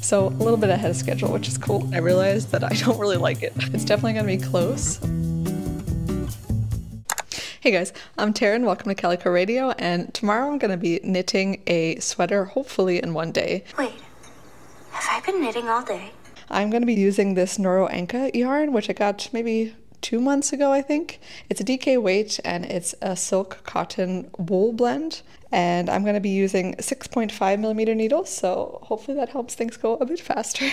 So a little bit ahead of schedule, which is cool. I realized that I don't really like it. It's definitely gonna be close. Hey guys, I'm Taryn, welcome to CalicoRadio, and tomorrow I'm gonna be knitting a sweater, hopefully in one day. Wait, have I been knitting all day? I'm gonna be using this Noro Anka yarn, which I got maybe 2 months ago, I think. It's a DK weight and it's a silk cotton wool blend. And I'm going to be using 6.5mm needles, so hopefully that helps things go a bit faster.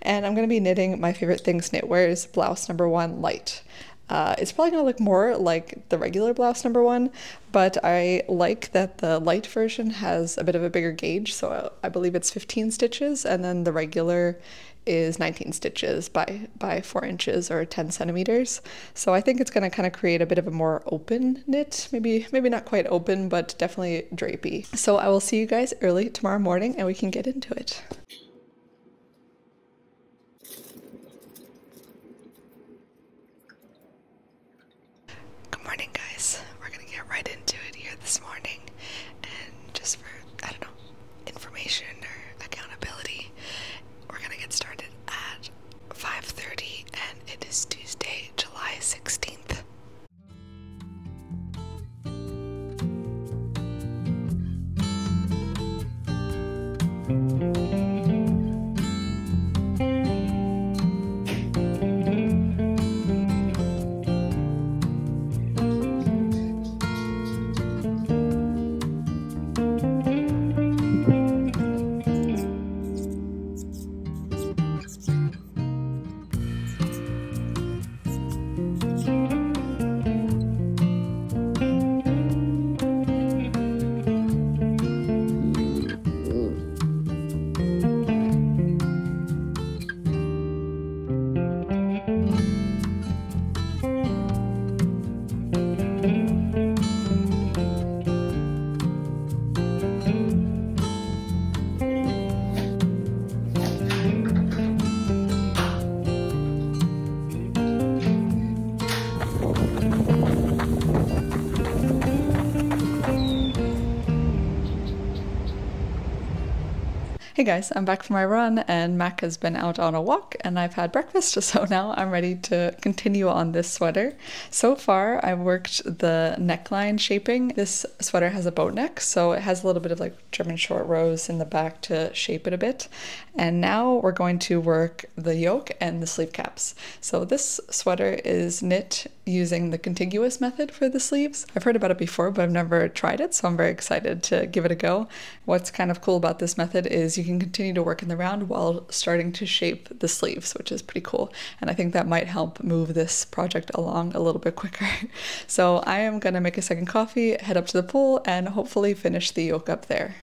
And I'm going to be knitting My Favorite Things Knitwear's Blouse No.1 Light. It's probably going to look more like the regular Blouse No.1, but I like that the light version has a bit of a bigger gauge, so I believe it's 15 stitches, and then the regular is 19 stitches by 4 inches or 10 centimeters. So I think it's going to kind of create a bit of a more open knit, maybe not quite open, but definitely drapey. So I will see you guys early tomorrow morning and we can get into it. Good morning, guys. We're going to get right into it here this morning. And just for, I don't know, information or accountability, we're going to get started at 5:30 and it is Tuesday, July 16th. Hey guys, I'm back from my run and Mac has been out on a walk and I've had breakfast, so now I'm ready to continue on this sweater. So far I've worked the neckline shaping. This sweater has a boat neck, so it has a little bit of like German short rows in the back to shape it a bit. And now we're going to work the yoke and the sleeve caps. So this sweater is knit using the contiguous method for the sleeves. I've heard about it before, but I've never tried it, so I'm very excited to give it a go. What's kind of cool about this method is you can continue to work in the round while starting to shape the sleeves, which is pretty cool. And I think that might help move this project along a little bit quicker. So I am gonna make a second coffee, head up to the pool, and hopefully finish the yoke up there.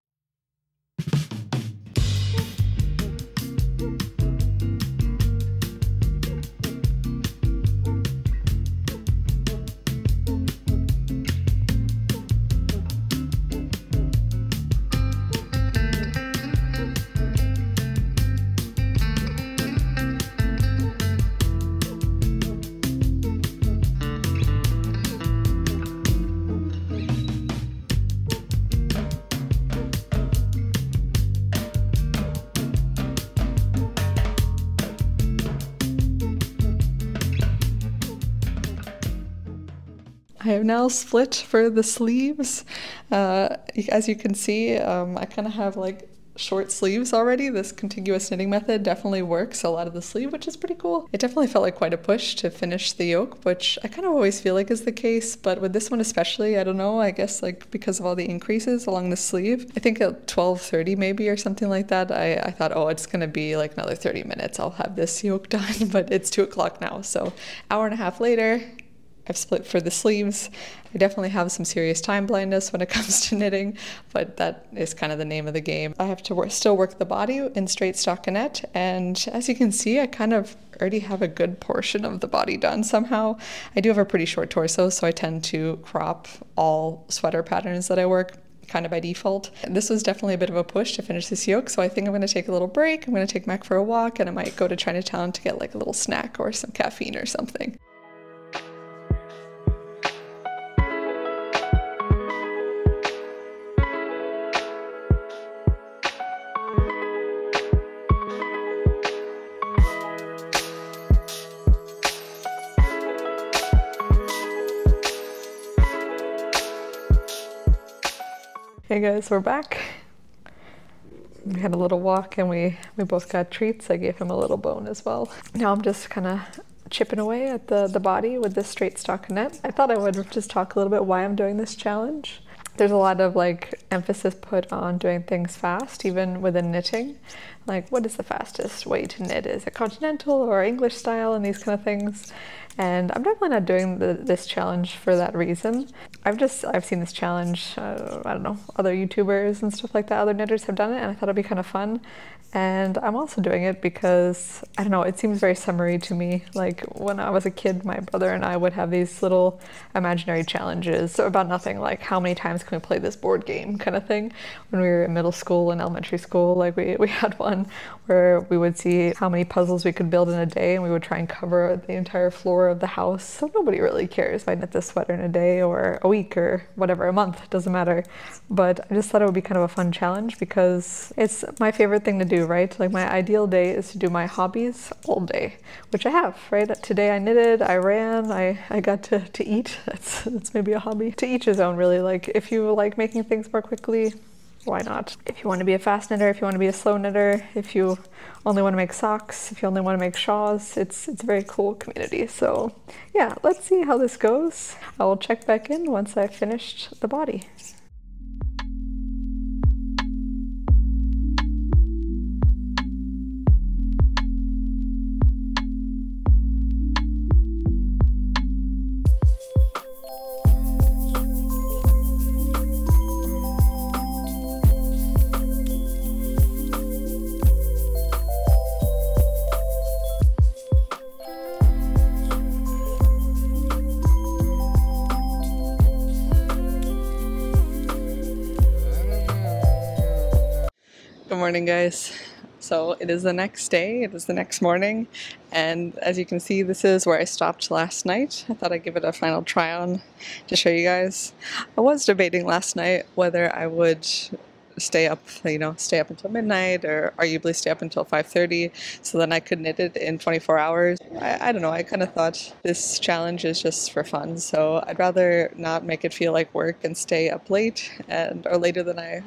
I have now split for the sleeves. As you can see, I kind of have like short sleeves already. This contiguous knitting method definitely works a lot of the sleeve, which is pretty cool. It definitely felt like quite a push to finish the yoke, which I kind of always feel like is the case, but with this one especially, I don't know, I guess like because of all the increases along the sleeve. I think at 12:30 maybe or something like that, I thought, oh, it's gonna be like another 30 minutes, I'll have this yoke done, but it's 2 o'clock now, so hour and a half later, I've split for the sleeves. I definitely have some serious time blindness when it comes to knitting, but that is kind of the name of the game. I have to still work the body in straight stockinette, and as you can see, I kind of already have a good portion of the body done somehow. I do have a pretty short torso, so I tend to crop all sweater patterns that I work kind of by default. This was definitely a bit of a push to finish this yoke, so I think I'm going to take a little break. I'm going to take Mac for a walk, and I might go to Chinatown to get like a little snack or some caffeine or something. Hey guys, we're back. We had a little walk and we both got treats. I gave him a little bone as well. Now I'm just kind of chipping away at the body with this straight stockinette. I thought I would just talk a little bit why I'm doing this challenge. There's a lot of like emphasis put on doing things fast, even within knitting. Like, what is the fastest way to knit? Is it continental or English style and these kind of things? And I'm definitely not doing this challenge for that reason. I've seen this challenge, I don't know, other YouTubers and stuff like that, other knitters have done it, and I thought it'd be kind of fun. And I'm also doing it because, I don't know, it seems very summery to me. Like when I was a kid, my brother and I would have these little imaginary challenges about nothing, like how many times can we play this board game kind of thing. When we were in middle school and elementary school, like we had one where we would see how many puzzles we could build in a day, and we would try and cover the entire floor of the house. So nobody really cares if I knit this sweater in a day or a week or whatever, a month, doesn't matter. But I just thought it would be kind of a fun challenge because it's my favorite thing to do, right? Like my ideal day is to do my hobbies all day, which I have, right? Today I knitted, I ran, I got to eat. That's maybe a hobby. To each his own, really. Like if you like making things more quickly, why not? If you want to be a fast knitter, if you want to be a slow knitter, if you only want to make socks, if you only want to make shawls, it's a very cool community. So yeah, let's see how this goes. I will check back in once I've finished the body. Good morning, guys. So it is the next day, it is the next morning, and as you can see, this is where I stopped last night. I thought I'd give it a final try on to show you guys. I was debating last night whether I would stay up, stay up until midnight or arguably stay up until 5:30 so then I could knit it in 24 hours. I don't know, I kind of thought this challenge is just for fun, so I'd rather not make it feel like work and stay up late or later than I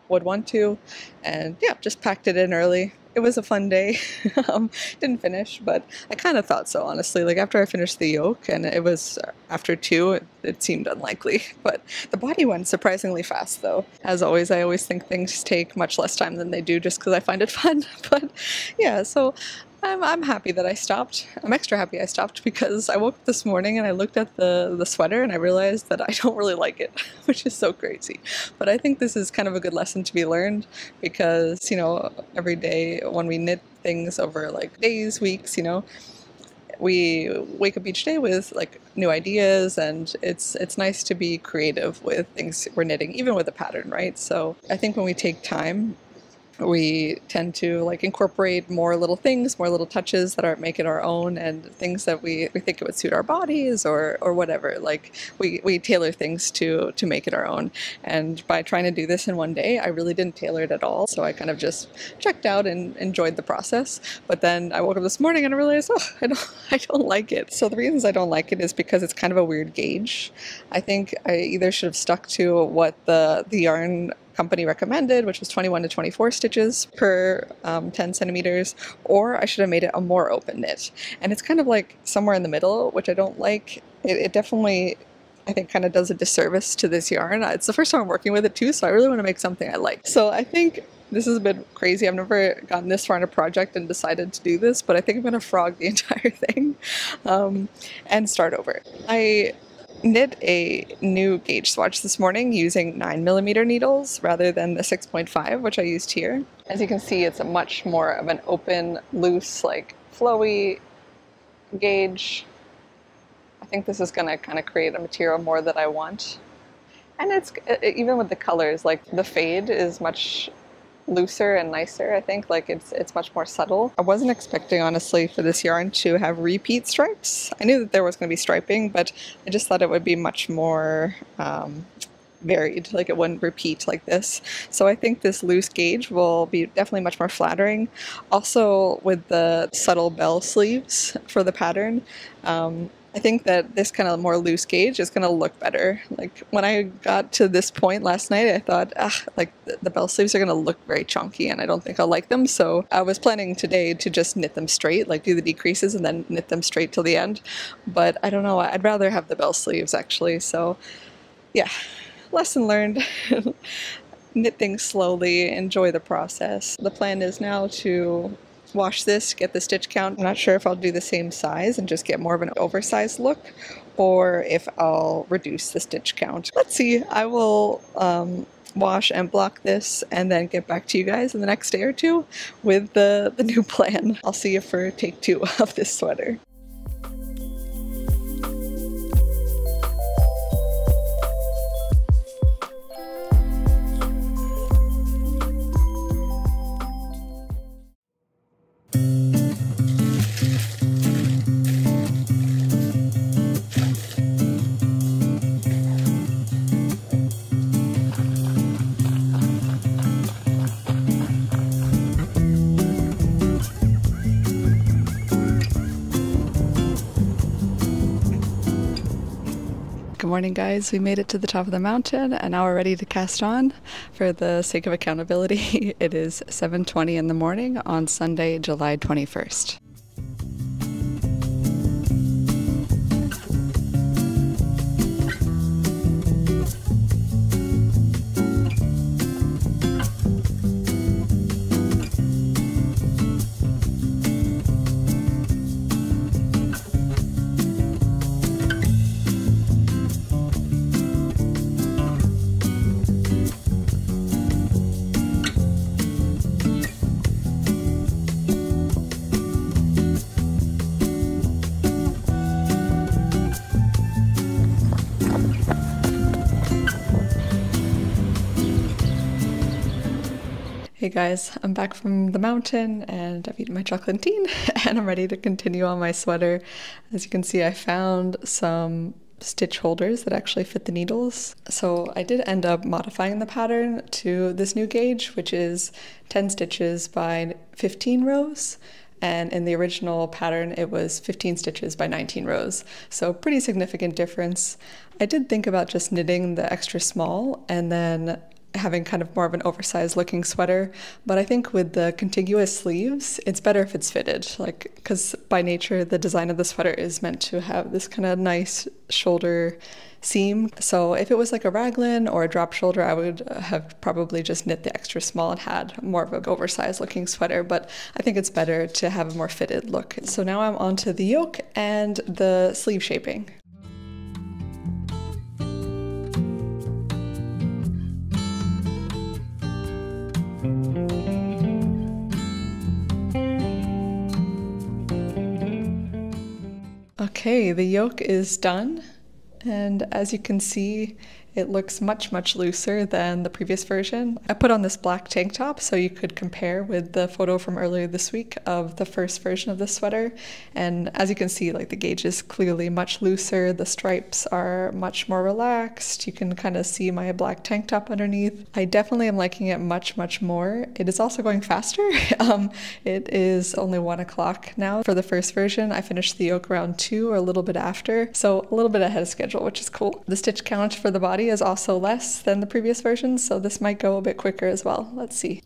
would want to, and yeah, just packed it in early. It was a fun day. Didn't finish, but I kind of thought so, honestly. Like after I finished the yoke, and it was after 2, it seemed unlikely, but the body went surprisingly fast though. As always, I always think things take much less time than they do just because I find it fun, but yeah, so I'm happy that I stopped. I'm extra happy I stopped because I woke up this morning and I looked at the sweater and I realized that I don't really like it, which is so crazy. But I think this is kind of a good lesson to be learned because, every day when we knit things over like days, weeks, we wake up each day with like new ideas, and it's nice to be creative with things we're knitting, even with a pattern, right? So I think when we take time, we tend to like incorporate more little things, more little touches that make it our own, and things that we think it would suit our bodies or whatever. Like we tailor things to make it our own. And by trying to do this in one day, I really didn't tailor it at all. So I kind of just checked out and enjoyed the process. But then I woke up this morning and I realized, I don't like it. So the reasons I don't like it is because it's kind of a weird gauge. I think I either should have stuck to what the yarn company recommended, which was 21 to 24 stitches per 10 centimeters, or I should have made it a more open knit. And it's kind of like somewhere in the middle, which I don't like. It definitely, I think, kind of does a disservice to this yarn. It's the first time I'm working with it too, so I really want to make something I like. So I think this is a bit crazy. I've never gotten this far in a project and decided to do this, but I think I'm going to frog the entire thing and start over. I knit a new gauge swatch this morning using 9mm needles rather than the 6.5, which I used here. As you can see, it's a much more of an open, loose, like flowy gauge. I think this is going to kind of create a material more that I want. And even with the colors, like the fade is much looser and nicer, I think. Like it's much more subtle. I wasn't expecting, honestly, for this yarn to have repeat stripes. I knew that there was going to be striping, but I just thought it would be much more varied, like it wouldn't repeat like this. So I think this loose gauge will be definitely much more flattering. Also with the subtle bell sleeves for the pattern, I think that this kind of more loose gauge is going to look better. Like when I got to this point last night, I thought, like the bell sleeves are going to look very chunky and I don't think I'll like them. So I was planning today to just knit them straight, like do the decreases and then knit them straight till the end. But I don't know, I'd rather have the bell sleeves actually. So yeah, lesson learned. Knit things slowly, enjoy the process. The plan is now to wash this, get the stitch count. I'm not sure if I'll do the same size and just get more of an oversized look or if I'll reduce the stitch count. Let's see. I will wash and block this and then get back to you guys in the next day or two with the new plan. I'll see you for take 2 of this sweater. Good morning guys, we made it to the top of the mountain and now we're ready to cast on. For the sake of accountability, it is 7:20 in the morning on Sunday, July 21st. Hey guys, I'm back from the mountain and I've eaten my chocolate tea and I'm ready to continue on my sweater. As you can see, I found some stitch holders that actually fit the needles. So I did end up modifying the pattern to this new gauge, which is 10 stitches by 15 rows. And in the original pattern, it was 15 stitches by 19 rows. So pretty significant difference. I did think about just knitting the extra small and then having kind of more of an oversized looking sweater, but I think with the contiguous sleeves it's better if it's fitted, like, because by nature the design of the sweater is meant to have this kind of nice shoulder seam. So if it was like a raglan or a drop shoulder, I would have probably just knit the extra small and had more of an oversized looking sweater, but I think it's better to have a more fitted look. So now I'm on to the yoke and the sleeve shaping. Okay, the yoke is done, and as you can see, it looks much looser than the previous version. I put on this black tank top so you could compare with the photo from earlier this week of the first version of the sweater. And as you can see, like, the gauge is clearly much looser. The stripes are much more relaxed. You can kind of see my black tank top underneath. I definitely am liking it much more. It is also going faster. It is only 1 o'clock now for the first version. I finished the yoke around 2 or a little bit after, so a little bit ahead of schedule, which is cool. The stitch count for the body is also less than the previous version, so this might go a bit quicker as well. Let's see.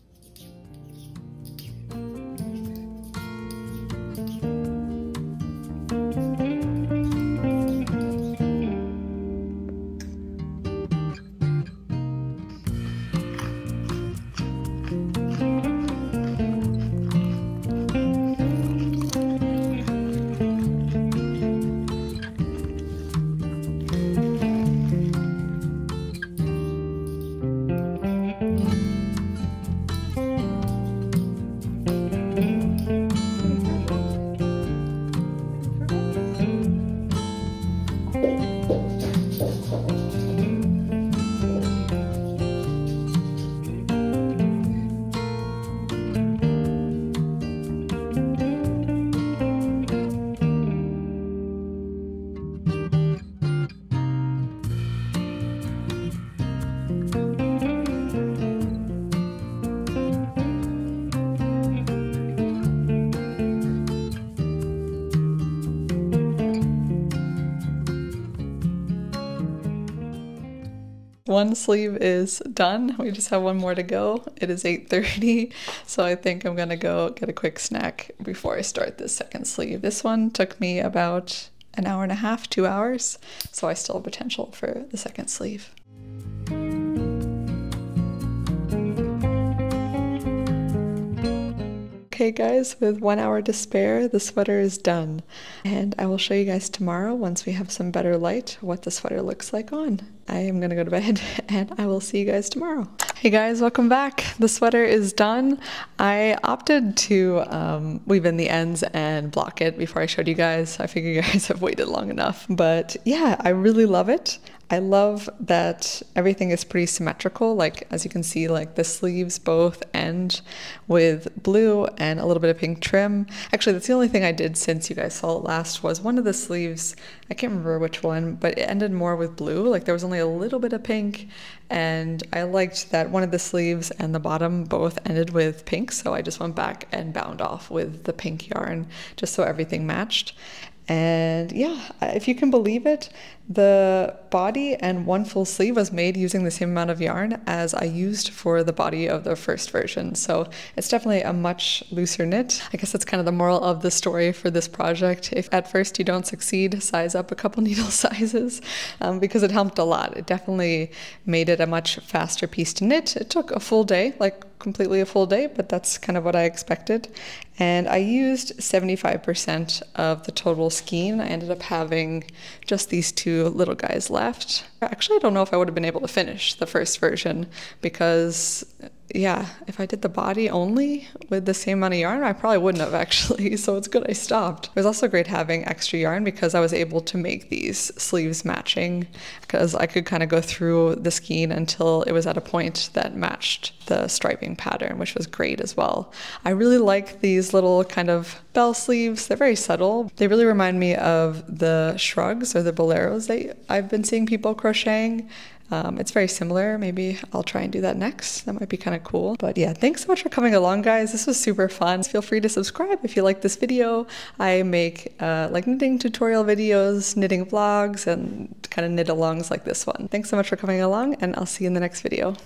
one sleeve is done. We just have one more to go. It is 8:30, so I think I'm gonna go get a quick snack before I start this second sleeve. This one took me about an hour and a half, 2 hours, so I still have potential for the second sleeve. Okay guys, with 1 hour to spare, the sweater is done. And I will show you guys tomorrow, once we have some better light, what the sweater looks like on. I am gonna go to bed and I will see you guys tomorrow. Hey guys, welcome back. The sweater is done. I opted to weave in the ends and block it before I showed you guys. I figure you guys have waited long enough. But yeah, I really love it. I love that everything is pretty symmetrical. Like, as you can see, like the sleeves both end with blue and a little bit of pink trim. Actually, that's the only thing I did since you guys saw it last, was one of the sleeves, I can't remember which one, but it ended more with blue. Like there was only a little bit of pink, and I liked that one of the sleeves and the bottom both ended with pink. So I just went back and bound off with the pink yarn just so everything matched. And yeah, if you can believe it, the body and one full sleeve was made using the same amount of yarn as I used for the body of the first version. So it's definitely a much looser knit. I guess that's kind of the moral of the story for this project. If at first you don't succeed, size up a couple needle sizes, because it helped a lot. It definitely made it a much faster piece to knit. It took a full day, like completely a full day, but that's kind of what I expected. And I used 75% of the total skein. I ended up having just these two little guys left. Actually, I don't know if I would have been able to finish the first version because, yeah, if I did the body only with the same amount of yarn, I probably wouldn't have actually, so it's good I stopped. It was also great having extra yarn because I was able to make these sleeves matching, because I could kind of go through the skein until it was at a point that matched the striping pattern, which was great as well. I really like these little kind of bell sleeves. They're very subtle. They really remind me of the shrugs or the boleros that I've been seeing people crocheting. It's very similar. Maybe I'll try and do that next. That might be kind of cool. But yeah, thanks so much for coming along, guys. This was super fun. Feel free to subscribe if you like this video. I make like knitting tutorial videos, knitting vlogs, and kind of knit alongs like this one. Thanks so much for coming along, and I'll see you in the next video.